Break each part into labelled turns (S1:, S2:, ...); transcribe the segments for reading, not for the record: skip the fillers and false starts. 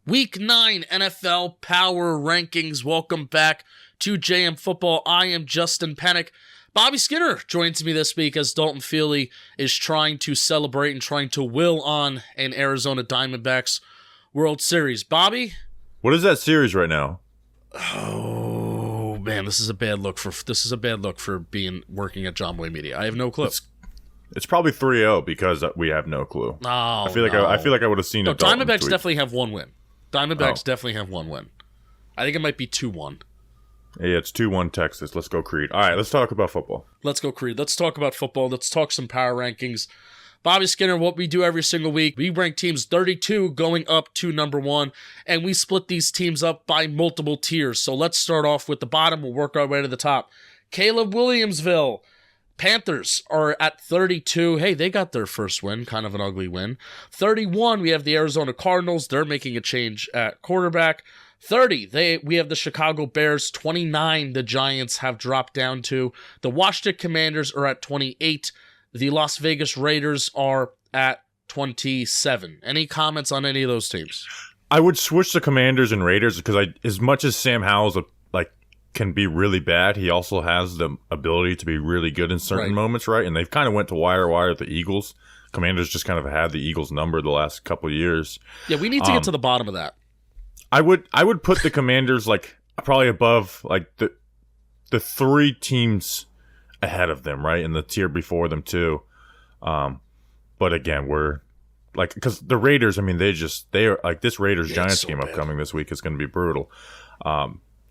S1: Week 9 NFL Power Rankings. Welcome back to JM Football. I am Justin Penik. Bobby Skinner joins me this week as Dalton Feely is trying to celebrate and trying to will on an Arizona Diamondbacks World Series. Bobby?
S2: What is that series right now?
S1: Oh man, this is a bad look for working at Jomboy Media. I have no clue.
S2: It's probably 3-0 because we have no clue.
S1: Oh,
S2: I feel like I would have seen it.
S1: Diamondbacks definitely have one win. Definitely have one win. I think it might be 2-1.
S2: Yeah, it's 2-1 Texas. Let's go Creed. All right, let's talk about football.
S1: Let's go Creed. Let's talk about football. Let's talk some power rankings. Bobby Skinner, what we do every single week, we rank teams 32 going up to number 1, and we split these teams up by multiple tiers. So let's start off with the bottom. We'll work our way to the top. Caleb Williams-ville. Panthers are at 32. Hey, they got their first win, kind of an ugly win. 31, we have the Arizona Cardinals. They're making a change at quarterback. 30, we have the Chicago Bears. 29, the Giants have dropped down to. The Washington Commanders are at 28. The Las Vegas Raiders are at 27. Any comments on any of those teams?
S2: I would switch the Commanders and Raiders because as much as Sam Howell's can be really bad, he also has the ability to be really good in certain moments, right? And they've kind of went to wire with the Eagles. Commanders just kind of had the Eagles number the last couple of years.
S1: Yeah, we need to get to the bottom of that.
S2: I would put the Commanders probably above the 3 teams ahead of them, right? And the tier before them too. But again, we're because the Raiders, I mean, they are this Raiders Giants game upcoming this week is going to be brutal.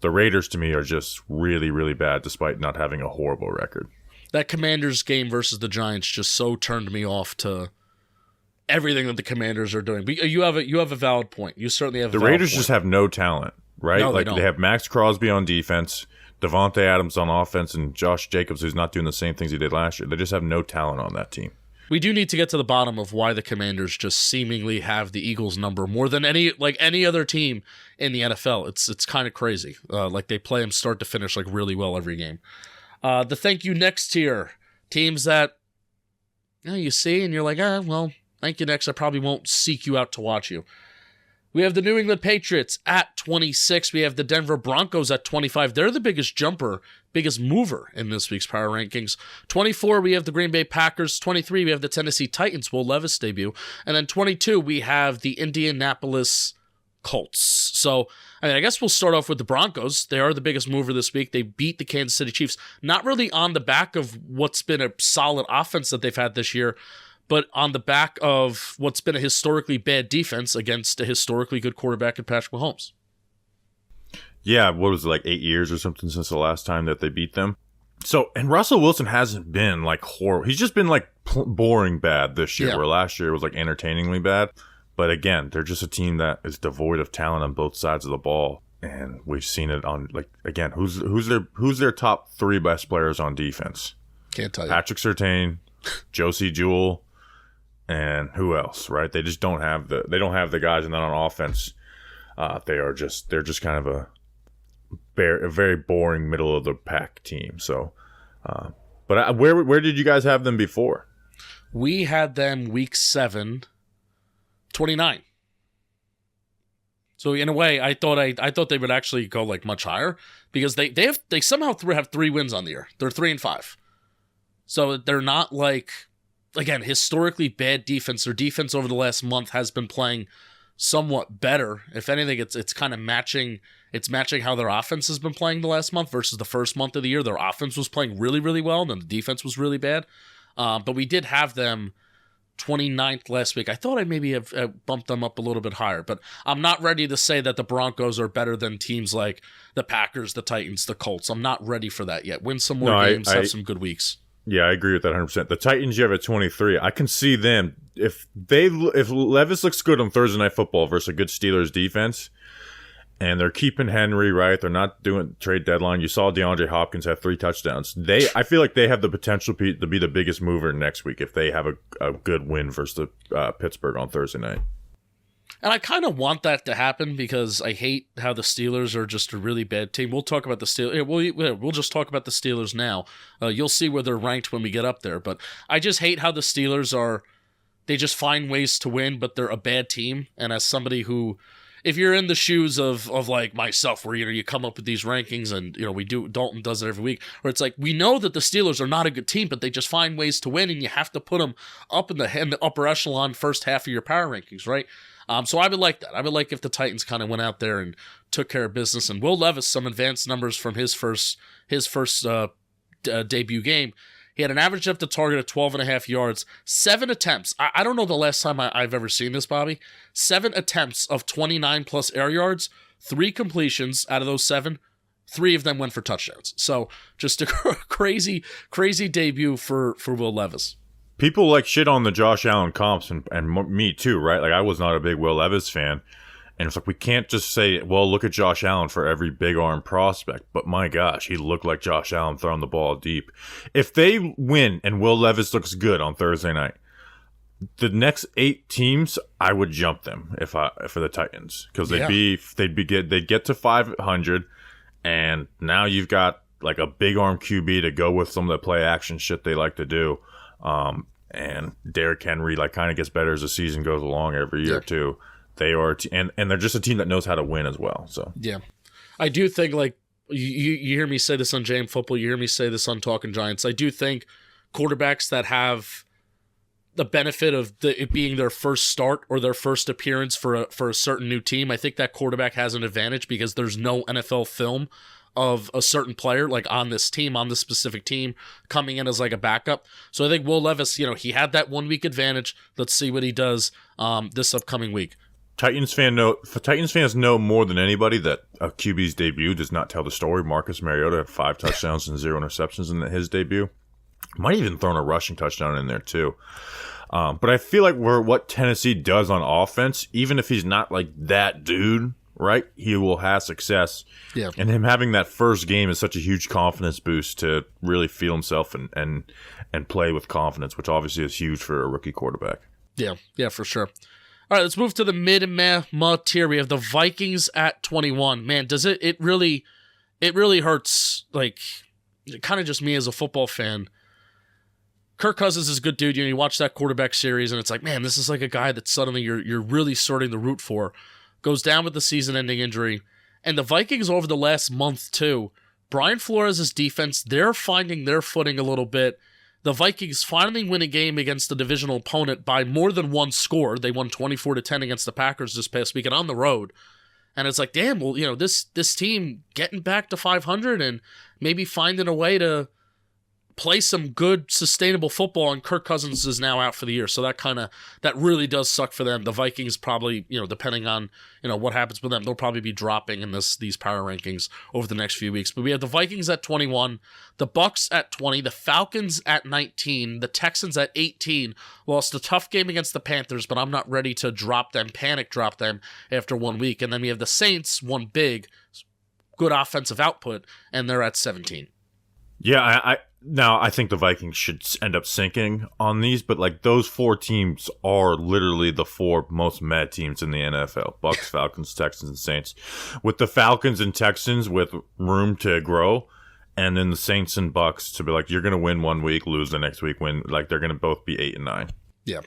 S2: The Raiders, to me, are just really, really bad, despite not having a horrible record.
S1: That Commanders game versus the Giants just so turned me off to everything that the Commanders are doing. But you have a valid point. You certainly have.
S2: The Raiders just have no talent, right?
S1: No, they don't.
S2: They have Max Crosby on defense, Devontae Adams on offense, and Josh Jacobs, who's not doing the same things he did last year. They just have no talent on that team.
S1: We do need to get to the bottom of why the Commanders just seemingly have the Eagles number more than any other team in the NFL. It's kind of crazy. They play them start to finish really well every game. The thank you next tier, teams that you see and you're like, well, thank you next. I probably won't seek you out to watch you. We have the New England Patriots at 26. We have the Denver Broncos at 25. They're the biggest mover in this week's power rankings. 24, we have the Green Bay Packers. 23, we have the Tennessee Titans, Will Levis debut. And then 22, we have the Indianapolis Colts. So, I guess we'll start off with the Broncos. They are the biggest mover this week. They beat the Kansas City Chiefs, not really on the back of what's been a solid offense that they've had this year, but on the back of what's been a historically bad defense against a historically good quarterback in Patrick Mahomes.
S2: Yeah, what was it, 8 years or something since the last time that they beat them? So, and Russell Wilson hasn't been horrible. He's just been boring bad this year, where last year was entertainingly bad. But again, they're just a team that is devoid of talent on both sides of the ball. And we've seen it on, again, who's their top 3 best players on defense?
S1: Can't tell you.
S2: Patrick Surtain, Josie Jewell, and who else, right? They just don't have the guys, and then on offense, they're just kind of a very boring middle of the pack team. So, but where did you guys have them before?
S1: We had them week 7, 29. So in a way, I thought they would actually go much higher because they somehow have 3 wins on the year. They're 3-5. So they're not again, historically bad defense. Their defense over the last month has been playing somewhat better. If anything, it's kind of matching. It's matching how their offense has been playing the last month versus the first month of the year. Their offense was playing really, really well, and then the defense was really bad. But we did have them 29th last week. I thought I maybe have bumped them up a little bit higher, but I'm not ready to say that the Broncos are better than teams like the Packers, the Titans, the Colts. I'm not ready for that yet. Win some more games, have some good weeks.
S2: Yeah, I agree with that 100%. The Titans you have at 23. I can see them if Levis looks good on Thursday Night Football versus a good Steelers defense, and they're keeping Henry, right? They're not doing trade deadline. You saw DeAndre Hopkins have 3 touchdowns. I feel like they have the potential to be the biggest mover next week if they have a good win versus the Pittsburgh on Thursday night.
S1: And I kind of want that to happen because I hate how the Steelers are just a really bad team. We'll talk about the Steelers. We'll just talk about the Steelers now. You'll see where they're ranked when we get up there. But I just hate how the Steelers are. They just find ways to win, but they're a bad team. And as somebody who if you're in the shoes of like myself, where you come up with these rankings, and Dalton does it every week, where it's like we know that the Steelers are not a good team, but they just find ways to win, and you have to put them up in the upper echelon first half of your power rankings, right? So I would like that. I would like if the Titans kind of went out there and took care of business. And Will Levis, some advanced numbers from his first debut game. He had an average depth of target of 12.5 yards, 7 attempts. I don't know the last time I've ever seen this, Bobby. 7 attempts of 29 plus air yards, 3 completions out of those 7. 3 of them went for touchdowns. So just a crazy debut for Will Levis.
S2: People like shit on the Josh Allen comps, and me too, right? Like, I was not a big Will Levis fan. And it's like, we can't just say, well, look at Josh Allen for every big arm prospect. But my gosh, he looked like Josh Allen throwing the ball deep. If they win and Will Levis looks good on Thursday night, the next 8 teams, I would jump them for the Titans, because they'd get to 500, and now you've got like a big arm QB to go with some of the play action shit they like to do. And Derrick Henry kind of gets better as the season goes along every year too. They are, and they're just a team that knows how to win as well. So
S1: yeah, I do think, like, you hear me say this on JM Football, you hear me say this on Talking Giants. I do think quarterbacks that have the benefit of it being their first start or their first appearance for a certain new team, I think that quarterback has an advantage because there's no NFL film of a certain player like on this team, on this specific team, coming in as like a backup. So I think Will Levis, he had that 1 week advantage. Let's see what he does this upcoming week.
S2: Titans fans know more than anybody that a QB's debut does not tell the story. Marcus Mariota had 5 touchdowns and 0 interceptions in his debut. Might even thrown a rushing touchdown in there too. But I feel like what Tennessee does on offense, even if he's not like that dude, right, he will have success.
S1: Yeah. And
S2: him having that first game is such a huge confidence boost to really feel himself and play with confidence, which obviously is huge for a rookie quarterback.
S1: Yeah, for sure. All right, let's move to the mid and meh tier. We have the Vikings at 21. Man, does it really hurts, like, kind of just me as a football fan. Kirk Cousins is a good dude. You watch that quarterback series, and it's like, man, this is like a guy that suddenly you're really starting to root for. Goes down with the season-ending injury. And the Vikings over the last month, too, Brian Flores' defense, they're finding their footing a little bit. The Vikings finally win a game against the divisional opponent by more than 1 score. They won 24-10 against the Packers this past weekend on the road. And it's like, damn, well, this team getting back to 500 and maybe finding a way to play some good, sustainable football, and Kirk Cousins is now out for the year. So that really does suck for them. The Vikings probably, depending on, what happens with them, they'll probably be dropping in these power rankings over the next few weeks. But we have the Vikings at 21, the Bucks at 20, the Falcons at 19, the Texans at 18. Lost a tough game against the Panthers, but I'm not ready to panic drop them after 1 week. And then we have the Saints, one big, good offensive output, and they're at 17.
S2: Yeah, I think the Vikings should end up sinking on these, but like those 4 teams are literally the 4 most mad teams in the NFL. Bucks, Falcons, Texans, and Saints. With the Falcons and Texans with room to grow, and then the Saints and Bucks to be like, you're going to win 1 week, lose the next week, win. Like, they're going to both be 8 and 9.
S1: Yeah. All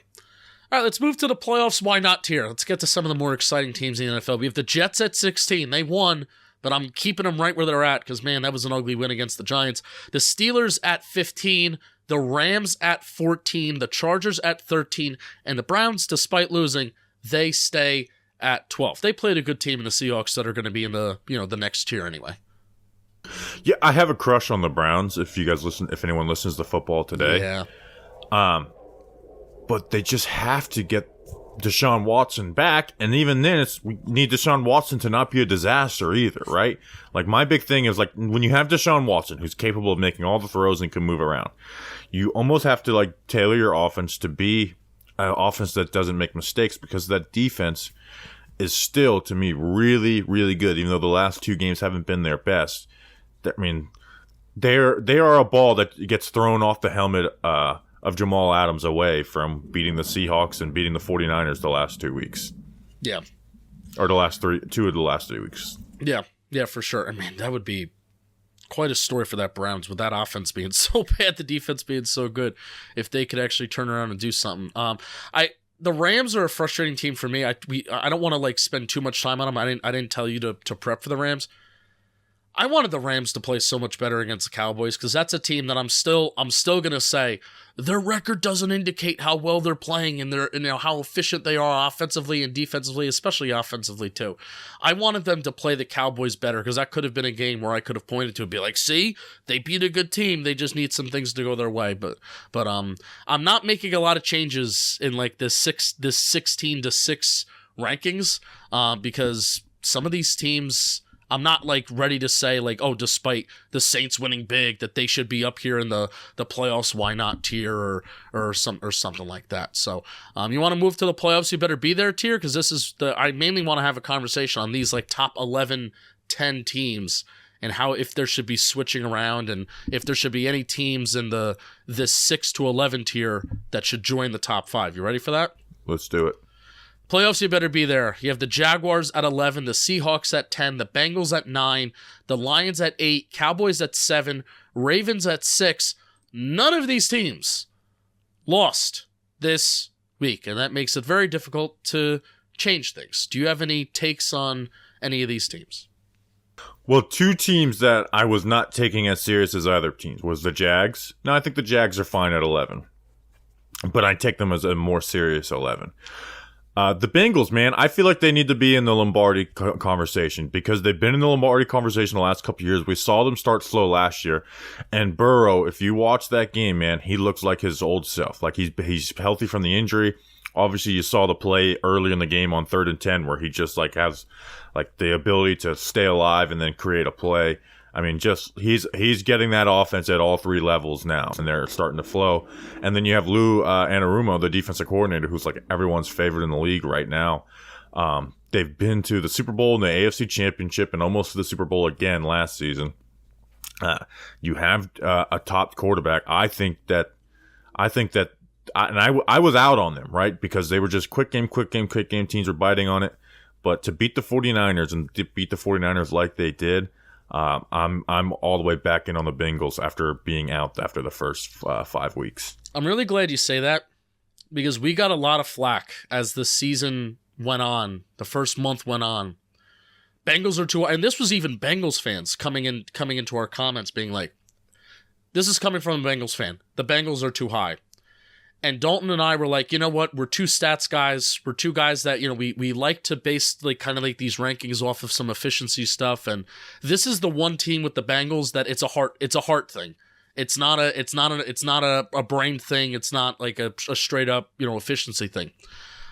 S1: right, let's move to the playoffs. Why not tier? Let's get to some of the more exciting teams in the NFL. We have the Jets at 16. They won, but I'm keeping them right where they're at because, man, that was an ugly win against the Giants. The Steelers at 15, the Rams at 14, the Chargers at 13, and the Browns, despite losing, they stay at 12. They played a good team in the Seahawks that are going to be in the next tier anyway.
S2: Yeah, I have a crush on the Browns. If anyone listens to football today,
S1: yeah.
S2: But they just have to get Deshaun Watson back, and even then, we need Deshaun Watson to not be a disaster either, right? Like, my big thing is, like, when you have Deshaun Watson, who's capable of making all the throws and can move around, you almost have to, like, tailor your offense to be an offense that doesn't make mistakes, because that defense is still, to me, really, really good, even though the last 2 games haven't been their best. I mean, they are a ball that gets thrown off the helmet of Jamal Adams away from beating the Seahawks and beating the 49ers the last 2 weeks.
S1: Yeah.
S2: Or 2 of the last 3 weeks.
S1: Yeah, for sure. I mean, that would be quite a story for that Browns with that offense being so bad, the defense being so good, if they could actually turn around and do something. the Rams are a frustrating team for me. I don't want to like spend too much time on them. I didn't tell you to prep for the Rams. I wanted the Rams to play so much better against the Cowboys because that's a team that I'm still gonna say their record doesn't indicate how well they're playing and how efficient they are offensively and defensively, especially offensively too. I wanted them to play the Cowboys better because that could have been a game where I could have pointed to and be like, see, they beat a good team. They just need some things to go their way. But I'm not making a lot of changes in like this 16-6 rankings because some of these teams. I'm not like ready to say like, oh, despite the Saints winning big, that they should be up here in the playoffs. Why not tier or something like that. So you want to move to the playoffs, you better be there tier because this is I mainly want to have a conversation on these like top 11, 10 teams and how if there should be switching around and if there should be any teams in this 6 to 11 tier that should join the top 5. You ready for that?
S2: Let's do it.
S1: Playoffs, you better be there. You have the Jaguars at 11, the Seahawks at 10, the Bengals at 9, the Lions at 8, Cowboys at 7, Ravens at 6. None of these teams lost this week, and that makes it very difficult to change things. Do you have any takes on any of these teams?
S2: Well, 2 teams that I was not taking as serious as other teams was the Jags. No, I think the Jags are fine at 11, but I take them as a more serious 11. The Bengals, man, I feel like they need to be in the Lombardi conversation because they've been in the Lombardi conversation the last couple of years. We saw them start slow last year. And Burrow, if you watch that game, man, he looks like his old self. Like he's healthy from the injury. Obviously, you saw the play early in the game on 3rd and 10 where he just like has like the ability to stay alive and then create a play. I mean, just he's getting that offense at all 3 levels now, and they're starting to flow. And then you have Lou Anarumo, the defensive coordinator, who's like everyone's favorite in the league right now. They've been to the Super Bowl and the AFC Championship and almost to the Super Bowl again last season. You have a top quarterback. I think that I was out on them, right? Because they were just quick game. Teams were biting on it. But to beat the 49ers and to beat the 49ers like they did, I'm all the way back in on the Bengals after being out after the first 5 weeks.
S1: I'm really glad you say that because we got a lot of flack as the season went on, the first month went on. Bengals are too, and this was even Bengals fans coming into our comments being like, this is coming from a Bengals fan. The Bengals are too high. And Dalton and I were like, you know what? We're 2 stats guys. We're 2 guys that, we like to base like kind of like these rankings off of some efficiency stuff. And this is the one team with the Bengals that it's a heart thing. It's not a brain thing. It's not like a straight up, efficiency thing.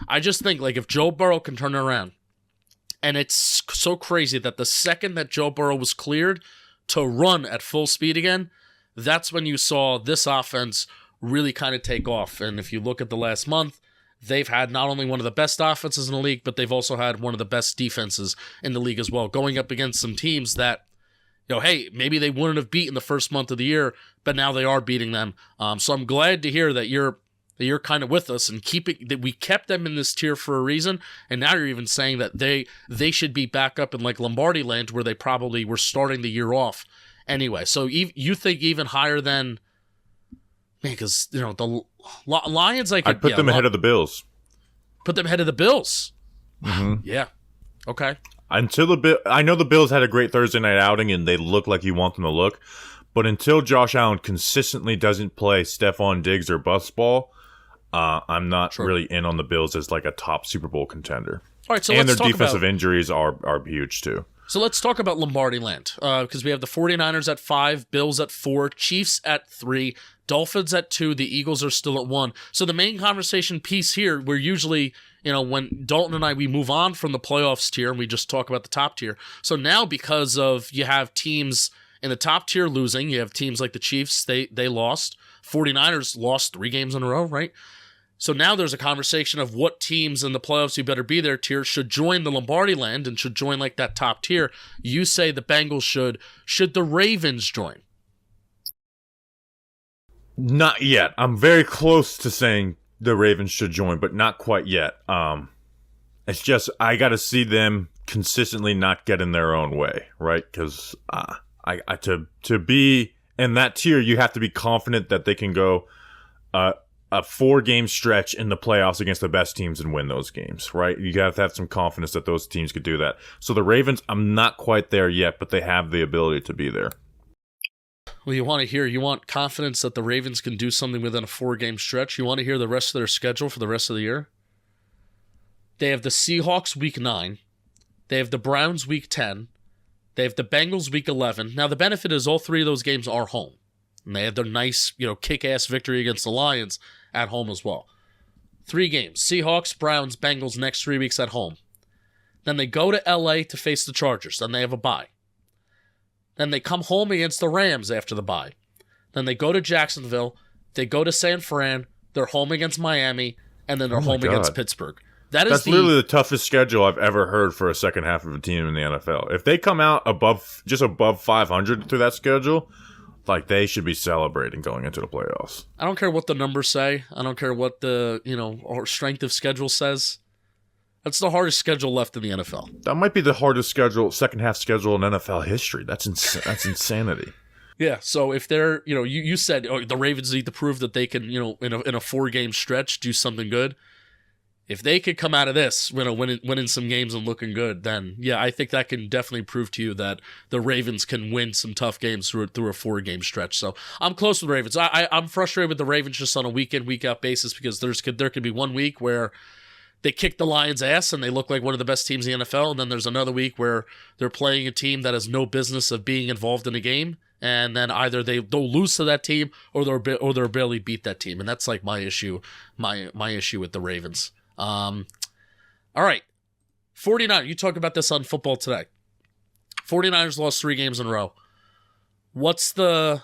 S1: I just think like if Joe Burrow can turn it around, and it's so crazy that the second that Joe Burrow was cleared to run at full speed again, that's when you saw this offense really kind of take off. And if you look at the last month, they've had not only one of the best offenses in the league, but they've also had one of the best defenses in the league as well, going up against some teams that, hey, maybe they wouldn't have beaten the first month of the year, but now they are beating them. So I'm glad to hear that you're kind of with us and that we kept them in this tier for a reason. And now you're even saying that they should be back up in like Lombardi Land where they probably were starting the year off anyway. So you think even higher than, man, because the Lions, I'd
S2: put them ahead of the Bills.
S1: Put them ahead of the Bills.
S2: Mm-hmm.
S1: Yeah. Okay.
S2: Until I know the Bills had a great Thursday night outing and they look like you want them to look, but until Josh Allen consistently doesn't play Stephon Diggs or bus ball, I'm not really in on the Bills as like a top Super Bowl contender.
S1: All right, so
S2: and
S1: let's
S2: their defensive injuries are huge too.
S1: So let's talk about Lombardi Land because we have the 49ers at 5, Bills at 4, Chiefs at 3, Dolphins at 2, the Eagles are still at 1. So the main conversation piece here, we're usually, when Dalton and I, we move on from the playoffs tier and we just talk about the top tier. So now because of you have teams in the top tier losing, you have teams like the Chiefs, they lost. 49ers lost 3 games in a row, right? So now there's a conversation of what teams in the playoffs you better be there tier should join the Lombardi Land and should join like that top tier. You say the Bengals should. Should the Ravens join?
S2: Not yet. I'm very close to saying the Ravens should join, but not quite yet. It's just I got to see them consistently not get in their own way, right? Because to be in that tier, you have to be confident that they can go a 4-game stretch in the playoffs against the best teams and win those games, right? You got to have some confidence that those teams could do that. So the Ravens, I'm not quite there yet, but they have the ability to be there.
S1: Well, you want confidence that the Ravens can do something within a 4-game stretch. You want to hear the rest of their schedule for the rest of the year? They have the Seahawks week 9. They have the Browns week 10. They have the Bengals week 11. Now, the benefit is all 3 of those games are home. And they had their nice, kick-ass victory against the Lions at home as well. 3 games. Seahawks, Browns, Bengals, next 3 weeks at home. Then they go to LA to face the Chargers. Then they have a bye. Then they come home against the Rams after the bye. Then they go to Jacksonville. They go to San Fran. They're home against Miami. And then they're home against Pittsburgh. That's
S2: literally the toughest schedule I've ever heard for a second half of a team in the NFL. If they come out above 500 through that schedule, like, they should be celebrating going into the playoffs.
S1: I don't care what the numbers say. I don't care what the, our strength of schedule says. That's the hardest schedule left in the NFL.
S2: That might be the hardest second half schedule in NFL history. That's insanity.
S1: Yeah, so if they're, you said the Ravens need to prove that they can, in a 4-game stretch, do something good. If they could come out of this, winning some games and looking good, then yeah, I think that can definitely prove to you that the Ravens can win some tough games through a 4-game stretch. So I'm close with the Ravens. I'm frustrated with the Ravens just on a week in, week out basis because there could be one week where they kick the Lions' ass and they look like one of the best teams in the NFL, and then there's another week where they're playing a team that has no business of being involved in a game, and then either they'll lose to that team or they'll barely beat that team, and that's like my issue with the Ravens. All right. 49. You talked about this on Football Today. 49ers lost 3 games in a row. What's the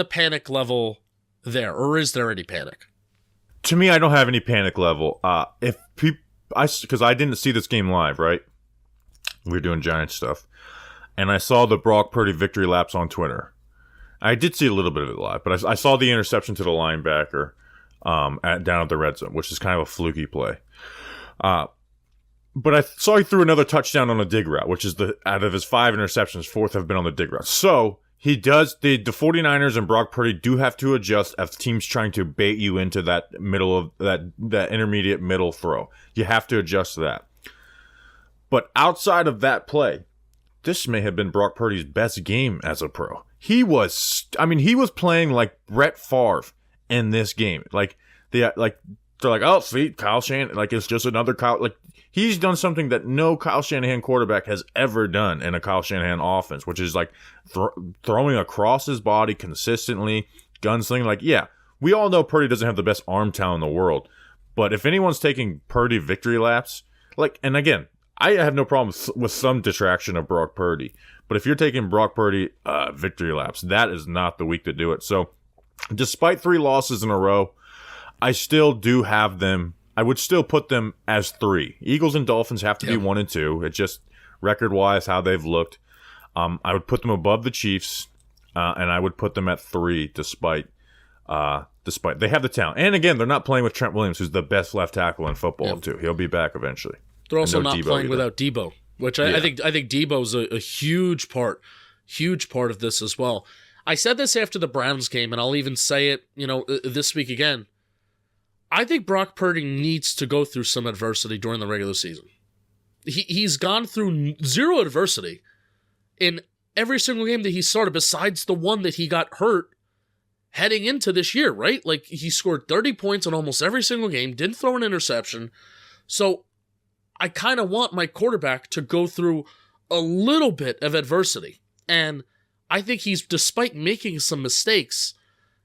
S1: panic level there, or is there any panic?
S2: To me, I don't have any panic level. Because I didn't see this game live, right? We were doing Giants stuff, and I saw the Brock Purdy victory laps on Twitter. I did see a little bit of it live, but I saw the interception to the linebacker. Down at the red zone, which is kind of a fluky play. But I saw he threw another touchdown on a dig route, which is out of his 5 interceptions, 4th have been on the dig route. So he does, the 49ers and Brock Purdy do have to adjust if teams trying to bait you into that middle of that intermediate middle throw. You have to adjust that. But outside of that play, this may have been Brock Purdy's best game as a pro. He was playing like Brett Favre in this game. They're like, oh, see, Kyle Shanahan, like, it's just another Kyle. Like, he's done something that no Kyle Shanahan quarterback has ever done in a Kyle Shanahan offense, which is like throwing across his body consistently, gunslinging. Like, yeah, we all know Purdy doesn't have the best arm talent in the world, but if anyone's taking Purdy victory laps, like, and again, I have no problem with some distraction of Brock Purdy, but if you're taking Brock Purdy victory laps, that is not the week to do it. So, despite 3 losses in a row, I still do have them. I would still put them as 3. Eagles and Dolphins have to be 1 and 2. It's just record-wise how they've looked. I would put them above the Chiefs, and I would put them at 3 despite they have the talent. And again, they're not playing with Trent Williams, who's the best left tackle in football too. He'll be back eventually.
S1: They're also not playing without Debo, which I think Debo's a huge part of this as well. I said this after the Browns game, and I'll even say it, this week again. I think Brock Purdy needs to go through some adversity during the regular season. He's gone through 0 adversity in every single game that he started, besides the one that he got hurt heading into this year, right? Like, he scored 30 points in almost every single game, didn't throw an interception. So I kind of want my quarterback to go through a little bit of adversity. And I think despite making some mistakes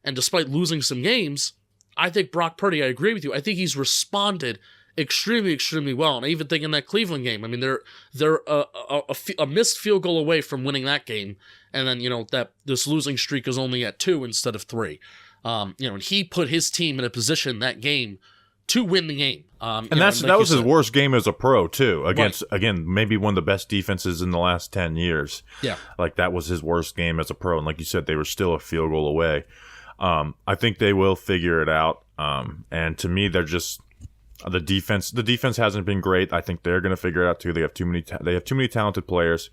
S1: and despite losing some games, I think Brock Purdy, I agree with you, I think he's responded extremely, extremely well. And I even think in that Cleveland game, I mean, they're a missed field goal away from winning that game. And then, that this losing streak is only at 2 instead of 3. And he put his team in a position that game to win the game.
S2: And that was his worst game as a pro, too, against, again, maybe one of the best defenses in the last 10 years. Yeah. Like, that was his worst game as a pro. And like you said, they were still a field goal away. I think they will figure it out. And to me, they're just the defense. The defense hasn't been great. I think they're going to figure it out too. They have too many talented players.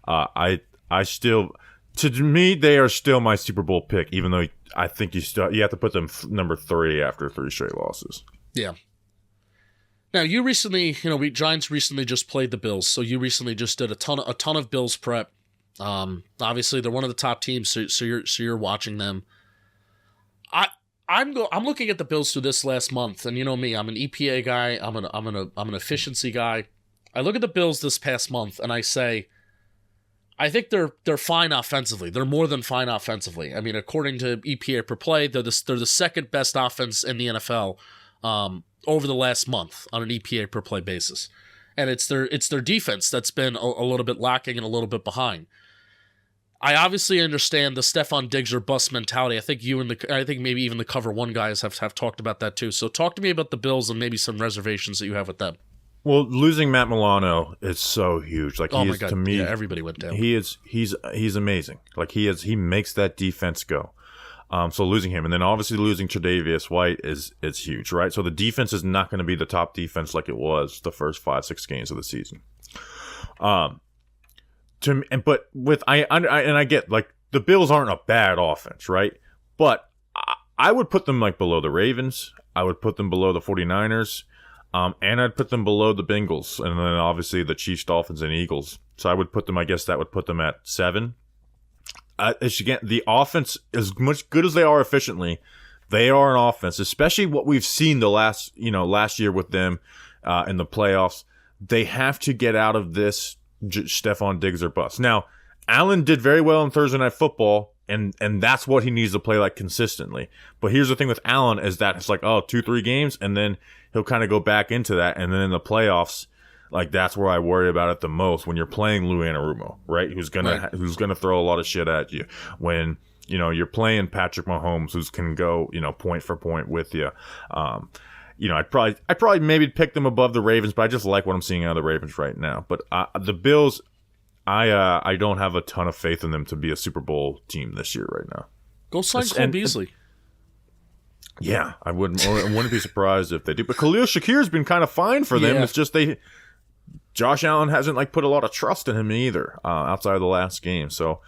S2: I still To me, they are still my Super Bowl pick, even though I think you have to put them number 3 after 3 straight losses.
S1: Yeah. Now, you recently, Giants recently just played the Bills, so you recently just did a ton of Bills prep. Obviously, they're one of the top teams, so you're watching them. I'm looking at the Bills through this last month, and you know me, I'm an EPA guy, I'm an efficiency guy. I look at the Bills this past month, and I say, I think they're fine offensively. They're more than fine offensively. I mean, according to EPA per play, they're the second best offense in the NFL over the last month on an EPA per play basis, and it's their defense that's been a little bit lacking and a little bit behind. I obviously understand the Stephon Diggs or bust mentality. I think I think maybe even the Cover One guys have talked about that too. So talk to me about the Bills and maybe some reservations that you have with them.
S2: Well, losing Matt Milano is so huge. Like,
S1: oh my God, to me, yeah, everybody went down.
S2: He's amazing. Like, he makes that defense go. So losing him, and then obviously losing Tre'Davious White is huge, right? So the defense is not going to be the top defense like it was the first 5-6 games of the season. I get, like, the Bills aren't a bad offense, right? But I would put them, like, below the Ravens. I would put them below the 49ers. And I'd put them below the Bengals, and then obviously the Chiefs, Dolphins, and Eagles. So I would put them, I guess that would put them at 7. Again, the offense, as much good as they are efficiently, they are an offense, especially what we've seen the last year with them in the playoffs. They have to get out of this Stephon Diggs or bust. Now, Allen did very well in Thursday Night Football, and that's what he needs to play like consistently. But here's the thing with Allen is that it's like, 2-3 games, and then he'll kind of go back into that. And then in the playoffs, like, that's where I worry about it the most when you're playing Lou Anarumo, right? Who's gonna throw a lot of shit at you. When, you're playing Patrick Mahomes, who can go, point for point with you. I'd probably maybe pick them above the Ravens, but I just like what I'm seeing out of the Ravens right now. But the Bills, I don't have a ton of faith in them to be a Super Bowl team this year right now.
S1: Go sign Cole Beasley.
S2: Yeah, I wouldn't be surprised if they do. But Khalil Shakir's been kind of fine for them. Yeah. It's just Josh Allen hasn't put a lot of trust in him either outside of the last game. So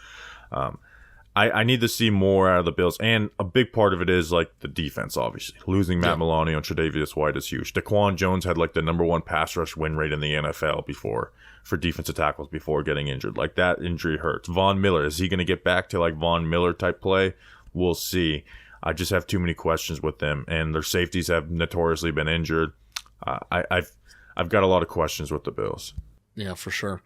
S2: I need to see more out of the Bills. And a big part of it is the defense, obviously. Losing Matt Milano and Tre'Davious White is huge. Daquan Jones had the number 1 pass rush win rate in the NFL for defensive tackles before getting injured. That injury hurts. Von Miller, is he going to get back to Von Miller type play? We'll see. I just have too many questions with them, and their safeties have notoriously been injured. I've got a lot of questions with the Bills. Yeah,
S1: for sure.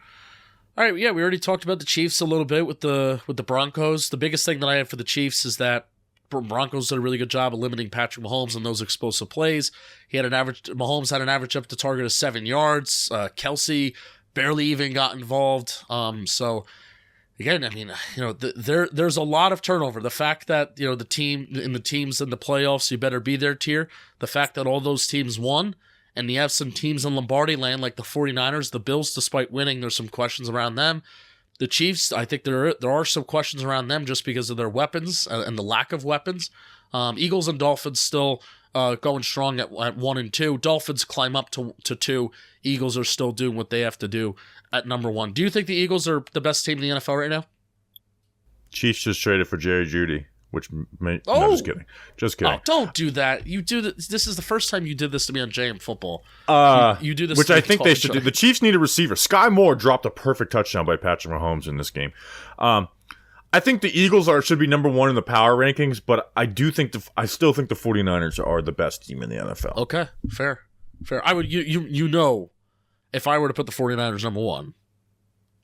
S1: All right, yeah, we already talked about the Chiefs a little bit with the Broncos. The biggest thing that I have for the Chiefs is that Broncos did a really good job of limiting Patrick Mahomes on those explosive plays. Mahomes had an average up to target of 7 yards. Kelsey barely even got involved. So again, I mean, there's a lot of turnover. The fact that the teams in the playoffs, you better be there tier. The fact that all those teams won, and you have some teams in Lombardi Land like the 49ers, the Bills, despite winning, there's some questions around them. The Chiefs, I think there are some questions around them just because of their weapons and the lack of weapons. Eagles and Dolphins still going strong at 1 and 2. Dolphins climb up to 2. Eagles are still doing what they have to do at number 1. Do you think the Eagles are the best team in the NFL right now?
S2: Chiefs just traded for Jerry Jeudy, no, just kidding. Just kidding.
S1: Oh, don't do that. You do this. This is the first time you did this to me on JM Football. You do this,
S2: which I think they should do. The Chiefs need a receiver. Sky Moore dropped a perfect touchdown by Patrick Mahomes in this game. I think the Eagles should be number 1 in the power rankings, but I still think the 49ers are the best team in the NFL.
S1: Okay, fair. I would if I were to put the 49ers number 1,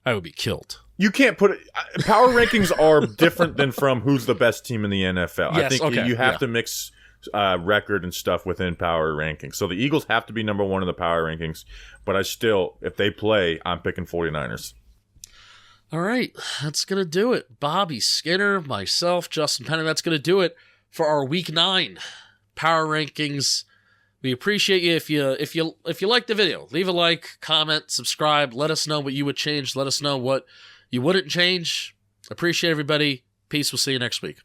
S1: I would be killed.
S2: You can't put it. Power rankings are different than from who's the best team in the NFL.
S1: Yes,
S2: I think you have to mix record and stuff within power rankings. So the Eagles have to be number 1 in the power rankings, but if they play, I'm picking 49ers.
S1: All right, that's going to do it. Bobby Skinner, myself, Justin Penik, that's going to do it for our Week 9 power rankings. We appreciate you. If you like the video, leave a like, comment, subscribe. Let us know what you would change. Let us know what you wouldn't change. Appreciate everybody. Peace. We'll see you next week.